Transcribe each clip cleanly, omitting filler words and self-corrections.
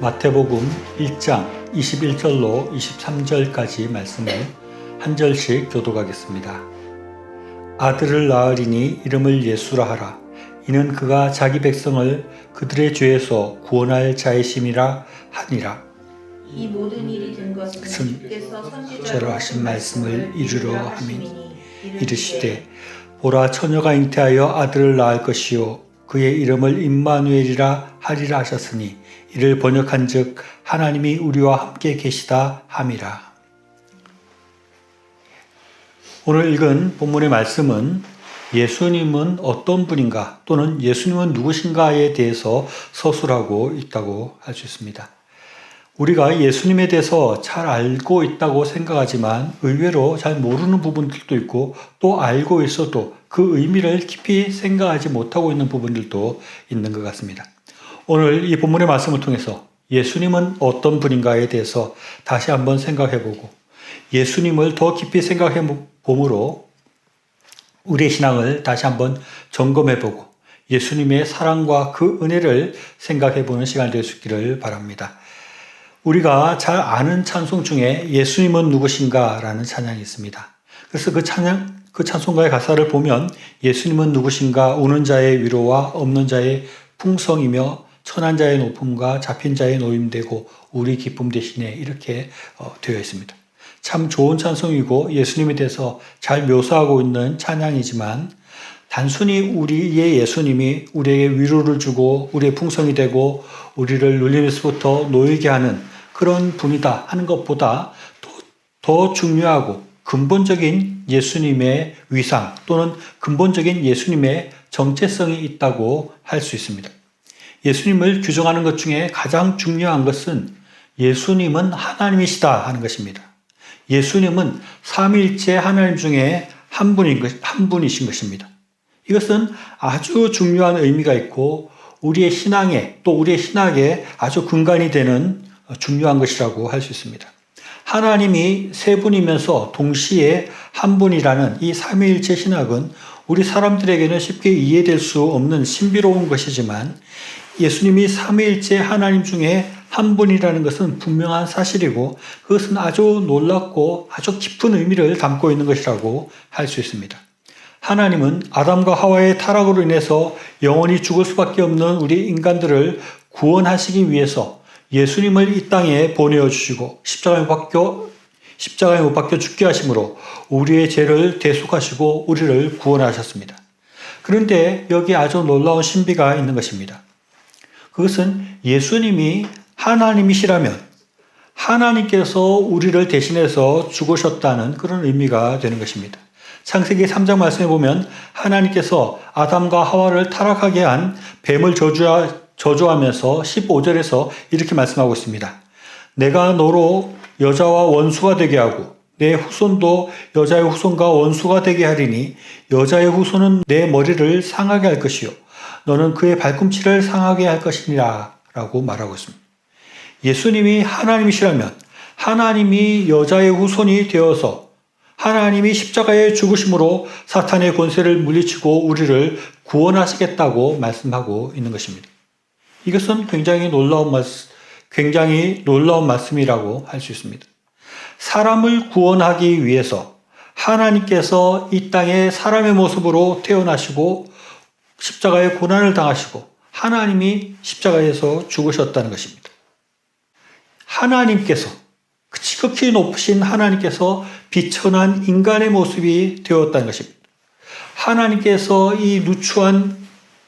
마태복음 1장 21절로 23절까지 말씀을 한 절씩 교독하겠습니다. 아들을 낳으리니 이름을 예수라 하라. 이는 그가 자기 백성을 그들의 죄에서 구원할 자이심이라 하니라. 이 모든 일이 된 것은 주께서 선지자로 하신 말씀을 이루려 함이니 이르시되 보라 처녀가 잉태하여 아들을 낳을 것이요 그의 이름을 임마누엘이라 하리라 하셨으니 이를 번역한즉 하나님이 우리와 함께 계시다 함이라. 오늘 읽은 본문의 말씀은 예수님은 어떤 분인가 또는 예수님은 누구신가에 대해서 서술하고 있다고 할 수 있습니다. 우리가 예수님에 대해서 잘 알고 있다고 생각하지만 의외로 잘 모르는 부분들도 있고 또 알고 있어도 그 의미를 깊이 생각하지 못하고 있는 부분들도 있는 것 같습니다. 오늘 이 본문의 말씀을 통해서 예수님은 어떤 분인가에 대해서 다시 한번 생각해보고 예수님을 더 깊이 생각해 봄으로 우리의 신앙을 다시 한번 점검해보고 예수님의 사랑과 그 은혜를 생각해보는 시간이 될 수 있기를 바랍니다. 우리가 잘 아는 찬송 중에 예수님은 누구신가 라는 찬양이 있습니다. 그래서 그 찬송가의 가사를 보면 예수님은 누구신가 우는 자의 위로와 없는 자의 풍성이며 천한 자의 높음과 잡힌 자의 노임되고 우리 기쁨 대신에 이렇게 되어 있습니다. 참 좋은 찬송이고 예수님에 대해서 잘 묘사하고 있는 찬양이지만 단순히 우리의 예수님이 우리에게 위로를 주고 우리의 풍성이 되고 우리를 눌림에서부터 놓이게 하는 그런 분이다 하는 것보다 더 중요하고 근본적인 예수님의 위상 또는 근본적인 예수님의 정체성이 있다고 할 수 있습니다. 예수님을 규정하는 것 중에 가장 중요한 것은 예수님은 하나님이시다 하는 것입니다. 예수님은 삼위일체 하나님 중에 한 분이신 것입니다. 이것은 아주 중요한 의미가 있고 우리의 신앙에 또 우리의 신학에 아주 근간이 되는 중요한 것이라고 할 수 있습니다. 하나님이 세 분이면서 동시에 한 분이라는 이 삼위일체 신학은 우리 사람들에게는 쉽게 이해될 수 없는 신비로운 것이지만 예수님이 삼위일체 하나님 중에 한 분이라는 것은 분명한 사실이고 그것은 아주 놀랍고 아주 깊은 의미를 담고 있는 것이라고 할 수 있습니다. 하나님은 아담과 하와의 타락으로 인해서 영원히 죽을 수밖에 없는 우리 인간들을 구원하시기 위해서 예수님을 이 땅에 보내어 주시고 십자가에 못 박혀 죽게 하심으로 우리의 죄를 대속하시고 우리를 구원하셨습니다. 그런데 여기 아주 놀라운 신비가 있는 것입니다. 그것은 예수님이 하나님이시라면 하나님께서 우리를 대신해서 죽으셨다는 그런 의미가 되는 것입니다. 창세기 3장 말씀에 보면 하나님께서 아담과 하와를 타락하게 한 뱀을 저주하면서 15절에서 이렇게 말씀하고 있습니다. 내가 너로 여자와 원수가 되게 하고 내 후손도 여자의 후손과 원수가 되게 하리니 여자의 후손은 내 머리를 상하게 할 것이요 너는 그의 발꿈치를 상하게 할 것이니라 라고 말하고 있습니다. 예수님이 하나님이시라면 하나님이 여자의 후손이 되어서 하나님이 십자가에 죽으심으로 사탄의 권세를 물리치고 우리를 구원하시겠다고 말씀하고 있는 것입니다. 이것은 굉장히 놀라운 말씀이라고 할 수 있습니다. 사람을 구원하기 위해서 하나님께서 이 땅에 사람의 모습으로 태어나시고 십자가의 고난을 당하시고 하나님이 십자가에서 죽으셨다는 것입니다. 하나님께서 지극히 높으신 하나님께서 비천한 인간의 모습이 되었다는 것입니다. 하나님께서 이 누추한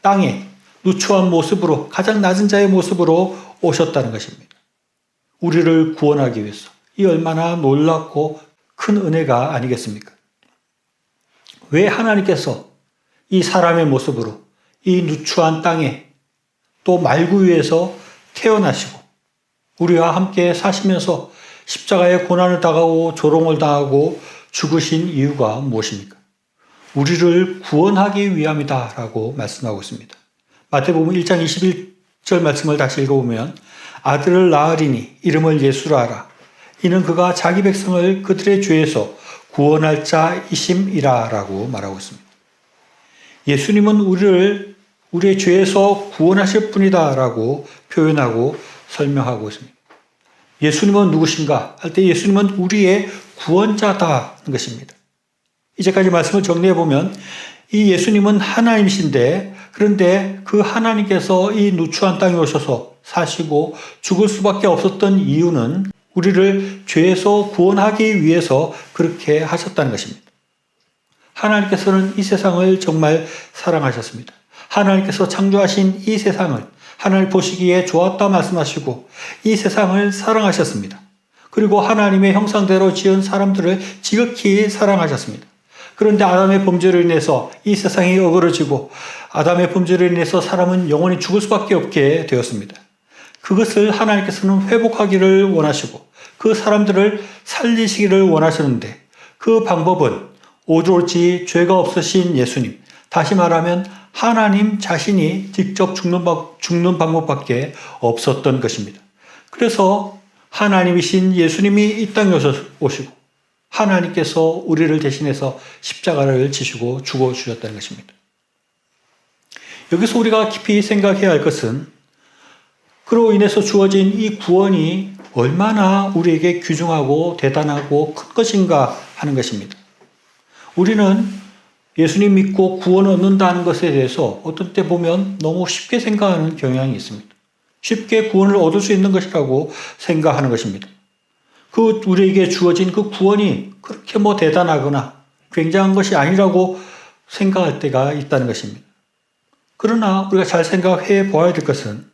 땅에 누추한 모습으로 가장 낮은 자의 모습으로 오셨다는 것입니다. 우리를 구원하기 위해서 이 얼마나 놀랍고 큰 은혜가 아니겠습니까? 왜 하나님께서 이 사람의 모습으로 이 누추한 땅에 또 말구 위에서 태어나시고 우리와 함께 사시면서 십자가의 고난을 당하고 조롱을 당하고 죽으신 이유가 무엇입니까? 우리를 구원하기 위함이다 라고 말씀하고 있습니다. 마태복음 1장 21절 말씀을 다시 읽어보면 아들을 낳으리니 이름을 예수라 하라. 이는 그가 자기 백성을 그들의 죄에서 구원할 자이심이라 라고 말하고 있습니다. 예수님은 우리의 죄에서 구원하실 분이다 라고 표현하고 설명하고 있습니다. 예수님은 누구신가 할 때 예수님은 우리의 구원자다는 것입니다. 이제까지 말씀을 정리해 보면 이 예수님은 하나님이신데 그런데 그 하나님께서 이 누추한 땅에 오셔서 사시고 죽을 수밖에 없었던 이유는 우리를 죄에서 구원하기 위해서 그렇게 하셨다는 것입니다. 하나님께서는 이 세상을 정말 사랑하셨습니다. 하나님께서 창조하신 이 세상을 하나님 보시기에 좋았다 말씀하시고 이 세상을 사랑하셨습니다. 그리고 하나님의 형상대로 지은 사람들을 지극히 사랑하셨습니다. 그런데 아담의 범죄로 인해서 이 세상이 어그러지고 아담의 범죄로 인해서 사람은 영원히 죽을 수밖에 없게 되었습니다. 그것을 하나님께서는 회복하기를 원하시고 그 사람들을 살리시기를 원하시는데 그 방법은 오로지 죄가 없으신 예수님, 다시 말하면 하나님 자신이 직접 죽는 방법밖에 없었던 것입니다. 그래서 하나님이신 예수님이 이 땅에 오시고 하나님께서 우리를 대신해서 십자가를 지시고 죽어주셨다는 것입니다. 여기서 우리가 깊이 생각해야 할 것은 그로 인해서 주어진 이 구원이 얼마나 우리에게 귀중하고 대단하고 큰 것인가 하는 것입니다. 우리는 예수님 믿고 구원 얻는다는 것에 대해서 어떤 때 보면 너무 쉽게 생각하는 경향이 있습니다. 쉽게 구원을 얻을 수 있는 것이라고 생각하는 것입니다. 우리에게 주어진 그 구원이 그렇게 대단하거나 굉장한 것이 아니라고 생각할 때가 있다는 것입니다. 그러나 우리가 잘 생각해 보아야 될 것은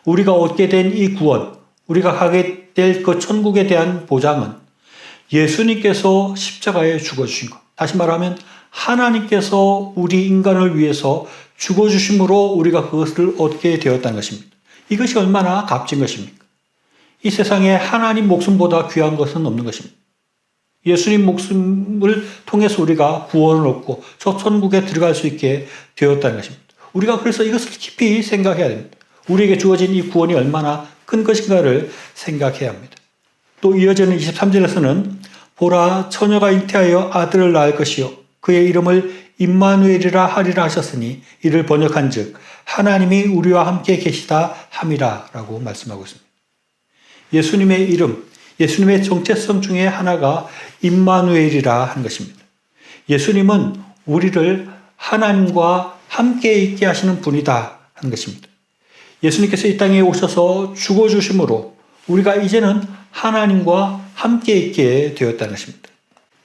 우리가 얻게 된 이 구원, 우리가 가게 될 그 천국에 대한 보장은 예수님께서 십자가에 죽어주신 것. 다시 말하면 하나님께서 우리 인간을 위해서 죽어주심으로 우리가 그것을 얻게 되었다는 것입니다. 이것이 얼마나 값진 것입니까? 이 세상에 하나님 목숨보다 귀한 것은 없는 것입니다. 예수님 목숨을 통해서 우리가 구원을 얻고 저 천국에 들어갈 수 있게 되었다는 것입니다. 우리가 그래서 이것을 깊이 생각해야 됩니다. 우리에게 주어진 이 구원이 얼마나 큰 것인가를 생각해야 합니다. 또 이어지는 23절에서는 보라 처녀가 잉태하여 아들을 낳을 것이요 그의 이름을 임마누엘이라 하리라 하셨으니 이를 번역한즉 하나님이 우리와 함께 계시다 함이라 라고 말씀하고 있습니다. 예수님의 이름, 예수님의 정체성 중에 하나가 임마누엘이라 하는 것입니다. 예수님은 우리를 하나님과 함께 있게 하시는 분이다 하는 것입니다. 예수님께서 이 땅에 오셔서 죽어주심으로 우리가 이제는 하나님과 함께 있게 되었다는 것입니다.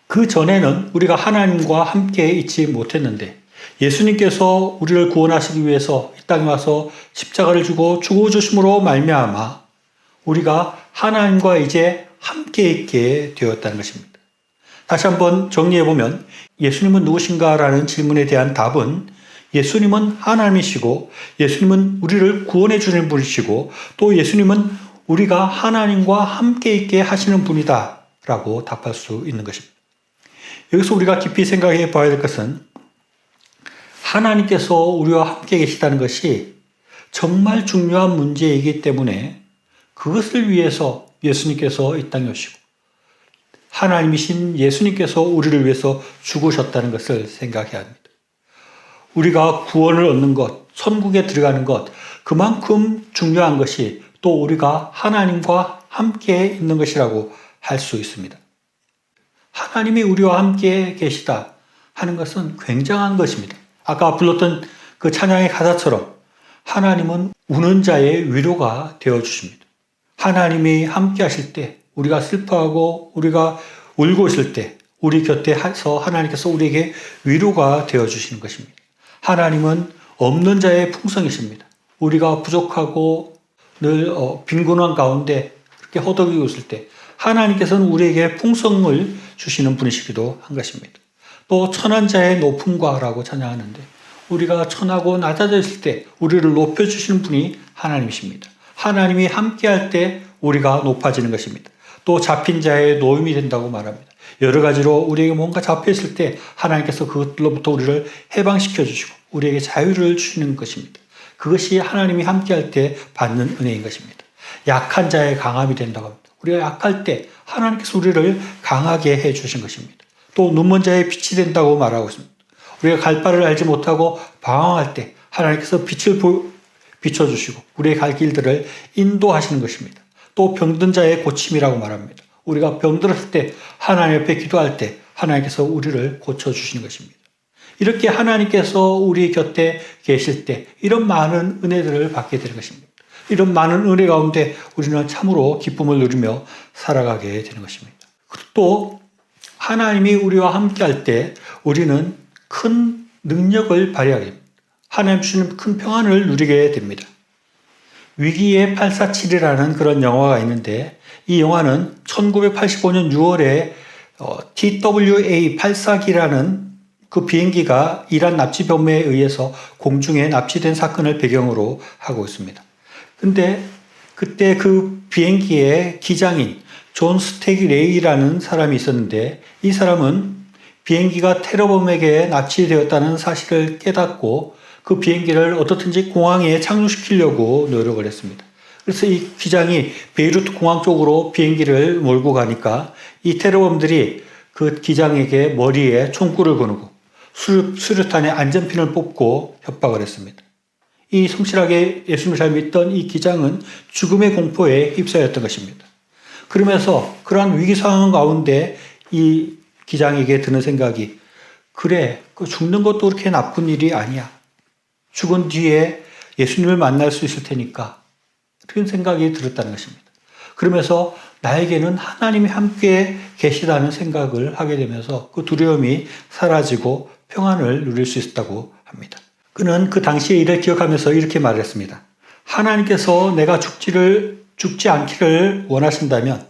그 전에는 우리가 하나님과 함께 있지 못했는데 예수님께서 우리를 구원하시기 위해서 이 땅에 와서 십자가를 주고 죽어주심으로 말미암아 우리가 하나님과 이제 함께 있게 되었다는 것입니다. 다시 한번 정리해보면 예수님은 누구신가라는 질문에 대한 답은 예수님은 하나님이시고 예수님은 우리를 구원해 주는 분이시고 또 예수님은 우리가 하나님과 함께 있게 하시는 분이다 라고 답할 수 있는 것입니다. 여기서 우리가 깊이 생각해 봐야 될 것은 하나님께서 우리와 함께 계시다는 것이 정말 중요한 문제이기 때문에 그것을 위해서 예수님께서 이 땅에 오시고 하나님이신 예수님께서 우리를 위해서 죽으셨다는 것을 생각해야 합니다. 우리가 구원을 얻는 것, 천국에 들어가는 것, 그만큼 중요한 것이 또 우리가 하나님과 함께 있는 것이라고 할 수 있습니다. 하나님이 우리와 함께 계시다 하는 것은 굉장한 것입니다. 아까 불렀던 그 찬양의 가사처럼 하나님은 우는 자의 위로가 되어주십니다. 하나님이 함께 하실 때 우리가 슬퍼하고 우리가 울고 있을 때 우리 곁에서 하나님께서 우리에게 위로가 되어주시는 것입니다. 하나님은 없는 자의 풍성이십니다. 우리가 부족하고 늘 빈곤한 가운데 그렇게 허덕이고 있을 때 하나님께서는 우리에게 풍성을 주시는 분이시기도 한 것입니다. 또 천한 자의 높음과라고 찬양하는데 우리가 천하고 낮아져 있을 때 우리를 높여주시는 분이 하나님이십니다. 하나님이 함께할 때 우리가 높아지는 것입니다. 또 잡힌 자의 노임이 된다고 말합니다. 여러 가지로 우리에게 뭔가 잡혀있을 때 하나님께서 그것들로부터 우리를 해방시켜 주시고 우리에게 자유를 주시는 것입니다. 그것이 하나님이 함께할 때 받는 은혜인 것입니다. 약한 자의 강함이 된다고 합니다. 우리가 약할 때 하나님께서 우리를 강하게 해주신 것입니다. 또 눈먼 자의 빛이 된다고 말하고 있습니다. 우리가 갈 바를 알지 못하고 방황할 때 하나님께서 빛을 비춰주시고 우리의 갈 길들을 인도하시는 것입니다. 또 병든 자의 고침이라고 말합니다. 우리가 병들었을 때 하나님 옆에 기도할 때 하나님께서 우리를 고쳐주시는 것입니다. 이렇게 하나님께서 우리 곁에 계실 때 이런 많은 은혜들을 받게 되는 것입니다. 이런 많은 은혜 가운데 우리는 참으로 기쁨을 누리며 살아가게 되는 것입니다. 또 하나님이 우리와 함께 할 때 우리는 큰 능력을 발휘하게 됩니다. 하나님 주시는 큰 평안을 누리게 됩니다. 위기의 847이라는 그런 영화가 있는데 이 영화는 1985년 6월에 TWA-84기라는 그 비행기가 이란 납치범에 의해서 공중에 납치된 사건을 배경으로 하고 있습니다. 근데 그때 그 비행기의 기장인 존 스태기 레이라는 사람이 있었는데 이 사람은 비행기가 테러범에게 납치되었다는 사실을 깨닫고 그 비행기를 어떻든지 공항에 착륙시키려고 노력을 했습니다. 그래서 이 기장이 베이루트 공항 쪽으로 비행기를 몰고 가니까 이 테러범들이 그 기장에게 머리에 총구를 거누고 수류탄에 안전핀을 뽑고 협박을 했습니다. 이 성실하게 예수님을 잘 믿던 이 기장은 죽음의 공포에 휩싸였던 것입니다. 그러면서 그러한 위기 상황 가운데 이 기장에게 드는 생각이 그래, 죽는 것도 그렇게 나쁜 일이 아니야. 죽은 뒤에 예수님을 만날 수 있을 테니까 그런 생각이 들었다는 것입니다. 그러면서 나에게는 하나님이 함께 계시다는 생각을 하게 되면서 그 두려움이 사라지고 평안을 누릴 수 있었다고 합니다. 그는 그 당시의 일을 기억하면서 이렇게 말했습니다. 하나님께서 내가 죽지 않기를 원하신다면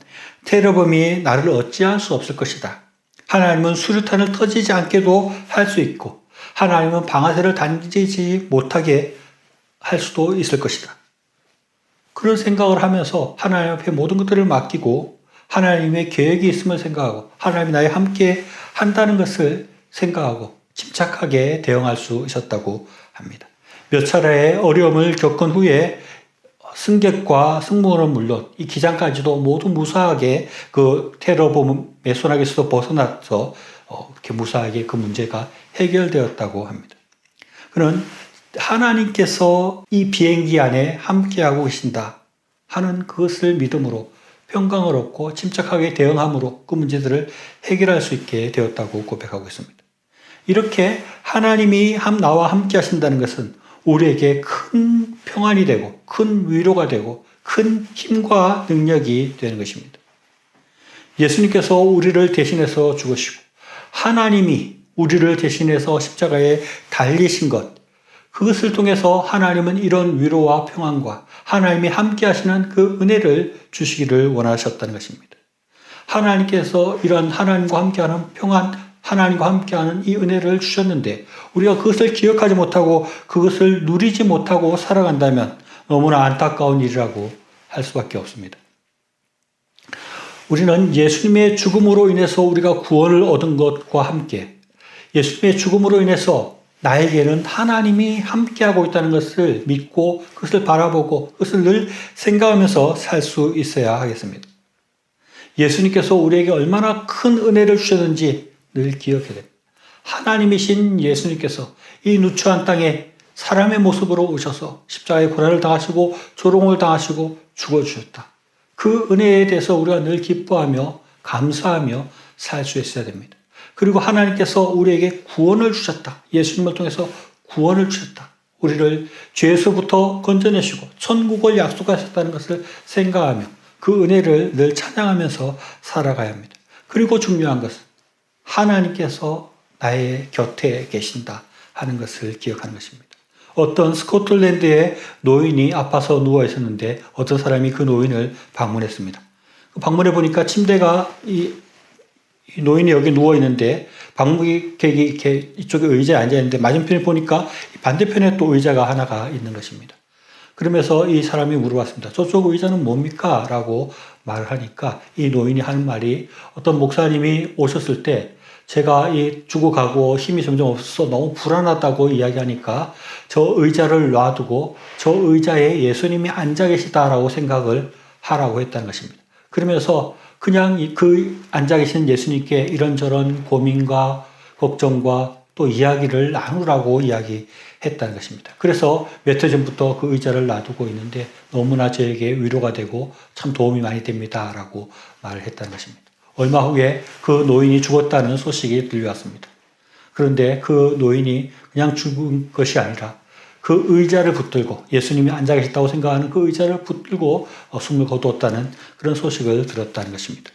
테러범이 나를 어찌할 수 없을 것이다. 하나님은 수류탄을 터지지 않게도 할 수 있고 하나님은 방아쇠를 당기지 못하게 할 수도 있을 것이다. 그런 생각을 하면서 하나님 앞에 모든 것들을 맡기고 하나님의 계획이 있음을 생각하고 하나님이 나와 함께 한다는 것을 생각하고 침착하게 대응할 수 있었다고 합니다. 몇 차례의 어려움을 겪은 후에 승객과 승무원은 물론 이 기장까지도 모두 무사하게 그 테러범의 손아귀에서 벗어나서 이렇게 무사하게 그 문제가 해결되었다고 합니다. 그는 하나님께서 이 비행기 안에 함께하고 계신다 하는 그것을 믿음으로 평강을 얻고 침착하게 대응함으로 그 문제들을 해결할 수 있게 되었다고 고백하고 있습니다. 이렇게 하나님이 나와 함께 하신다는 것은 우리에게 큰 평안이 되고 큰 위로가 되고 큰 힘과 능력이 되는 것입니다. 예수님께서 우리를 대신해서 죽으시고 하나님이 우리를 대신해서 십자가에 달리신 것, 그것을 통해서 하나님은 이런 위로와 평안과 하나님이 함께 하시는 그 은혜를 주시기를 원하셨다는 것입니다. 하나님께서 이런 하나님과 함께하는 평안, 하나님과 함께하는 이 은혜를 주셨는데 우리가 그것을 기억하지 못하고 그것을 누리지 못하고 살아간다면 너무나 안타까운 일이라고 할 수밖에 없습니다. 우리는 예수님의 죽음으로 인해서 우리가 구원을 얻은 것과 함께 예수님의 죽음으로 인해서 나에게는 하나님이 함께하고 있다는 것을 믿고 그것을 바라보고 그것을 늘 생각하면서 살 수 있어야 하겠습니다. 예수님께서 우리에게 얼마나 큰 은혜를 주셨는지 늘 기억해야 됩니다. 하나님이신 예수님께서 이 누추한 땅에 사람의 모습으로 오셔서 십자가의 고난을 당하시고 조롱을 당하시고 죽어주셨다. 그 은혜에 대해서 우리가 늘 기뻐하며 감사하며 살 수 있어야 됩니다. 그리고 하나님께서 우리에게 구원을 주셨다. 예수님을 통해서 구원을 주셨다. 우리를 죄에서부터 건져내시고 천국을 약속하셨다는 것을 생각하며 그 은혜를 늘 찬양하면서 살아가야 합니다. 그리고 중요한 것은 하나님께서 나의 곁에 계신다 하는 것을 기억하는 것입니다. 어떤 스코틀랜드의 노인이 아파서 누워 있었는데 어떤 사람이 그 노인을 방문했습니다. 방문해 보니까 침대가 이 노인이 여기 누워 있는데 방문객이 이렇게 이쪽에 의자에 앉아 있는데 맞은편에 보니까 반대편에 또 의자가 하나가 있는 것입니다. 그러면서 이 사람이 물어봤습니다. 저쪽 의자는 뭡니까? 라고 말을 하니까 이 노인이 하는 말이 어떤 목사님이 오셨을 때 제가 죽어가고 힘이 점점 없어서 너무 불안하다고 이야기하니까 저 의자를 놔두고 저 의자에 예수님이 앉아 계시다라고 생각을 하라고 했다는 것입니다. 그러면서 그냥 그 앉아 계신 예수님께 이런저런 고민과 걱정과 또 이야기를 나누라고 이야기했다는 것입니다. 그래서 몇 해 전부터 그 의자를 놔두고 있는데 너무나 저에게 위로가 되고 참 도움이 많이 됩니다 라고 말을 했다는 것입니다. 얼마 후에 그 노인이 죽었다는 소식이 들려왔습니다. 그런데 그 노인이 그냥 죽은 것이 아니라 그 의자를 붙들고 예수님이 앉아 계셨다고 생각하는 그 의자를 붙들고 숨을 거두었다는 그런 소식을 들었다는 것입니다.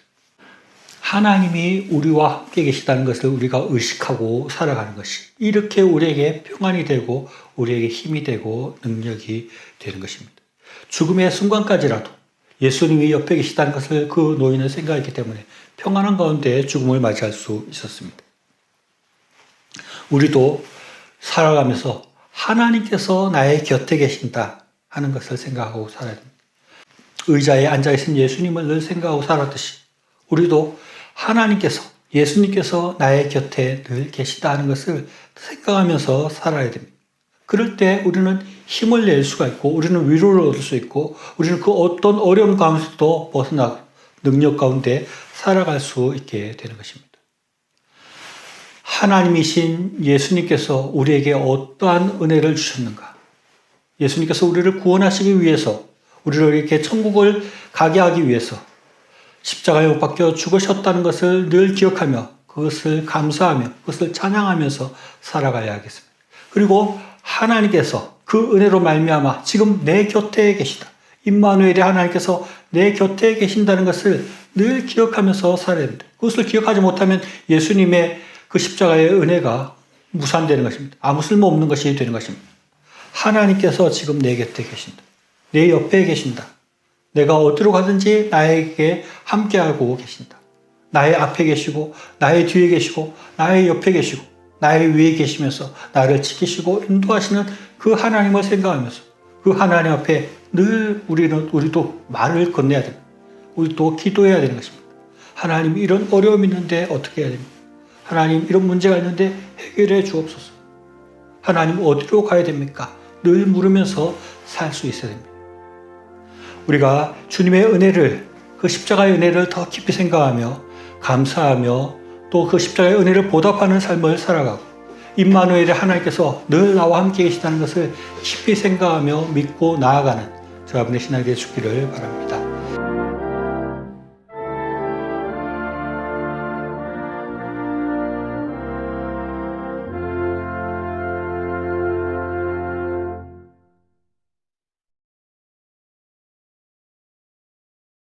하나님이 우리와 함께 계시다는 것을 우리가 의식하고 살아가는 것이 이렇게 우리에게 평안이 되고 우리에게 힘이 되고 능력이 되는 것입니다. 죽음의 순간까지라도 예수님이 옆에 계시다는 것을 그 노인은 생각했기 때문에 평안한 가운데 죽음을 맞이할 수 있었습니다. 우리도 살아가면서 하나님께서 나의 곁에 계신다 하는 것을 생각하고 살아야 됩니다. 의자에 앉아계신 예수님을 늘 생각하고 살았듯이 우리도 하나님께서, 예수님께서 나의 곁에 늘 계시다 하는 것을 생각하면서 살아야 됩니다. 그럴 때 우리는 힘을 낼 수가 있고 우리는 위로를 얻을 수 있고 우리는 그 어떤 어려움 가운데서도 벗어나 능력 가운데 살아갈 수 있게 되는 것입니다. 하나님이신 예수님께서 우리에게 어떠한 은혜를 주셨는가? 예수님께서 우리를 구원하시기 위해서 우리를 이렇게 천국을 가게 하기 위해서 십자가에 못 박혀 죽으셨다는 것을 늘 기억하며 그것을 감사하며 그것을 찬양하면서 살아가야 하겠습니다. 그리고 하나님께서 그 은혜로 말미암아 지금 내 곁에 계시다. 임마누엘의 하나님께서 내 곁에 계신다는 것을 늘 기억하면서 살아야 됩니다. 그것을 기억하지 못하면 예수님의 그 십자가의 은혜가 무산되는 것입니다. 아무 쓸모없는 것이 되는 것입니다. 하나님께서 지금 내 곁에 계신다. 내 옆에 계신다. 내가 어디로 가든지 나에게 함께하고 계신다. 나의 앞에 계시고 나의 뒤에 계시고 나의 옆에 계시고 나의 위에 계시면서 나를 지키시고 인도하시는 그 하나님을 생각하면서 그 하나님 앞에 늘 우리도 말을 건네야 됩니다. 우리도 기도해야 되는 것입니다. 하나님 이런 어려움이 있는데 어떻게 해야 됩니까? 하나님 이런 문제가 있는데 해결해 주옵소서. 하나님 어디로 가야 됩니까? 늘 물으면서 살 수 있어야 됩니다. 우리가 주님의 은혜를, 그 십자가의 은혜를 더 깊이 생각하며 감사하며 또 그 십자가의 은혜를 보답하는 삶을 살아가고 임마누엘의 하나님께서 늘 나와 함께 계시다는 것을 깊이 생각하며 믿고 나아가는 저와 여러분의 신앙이 되시기를 바랍니다.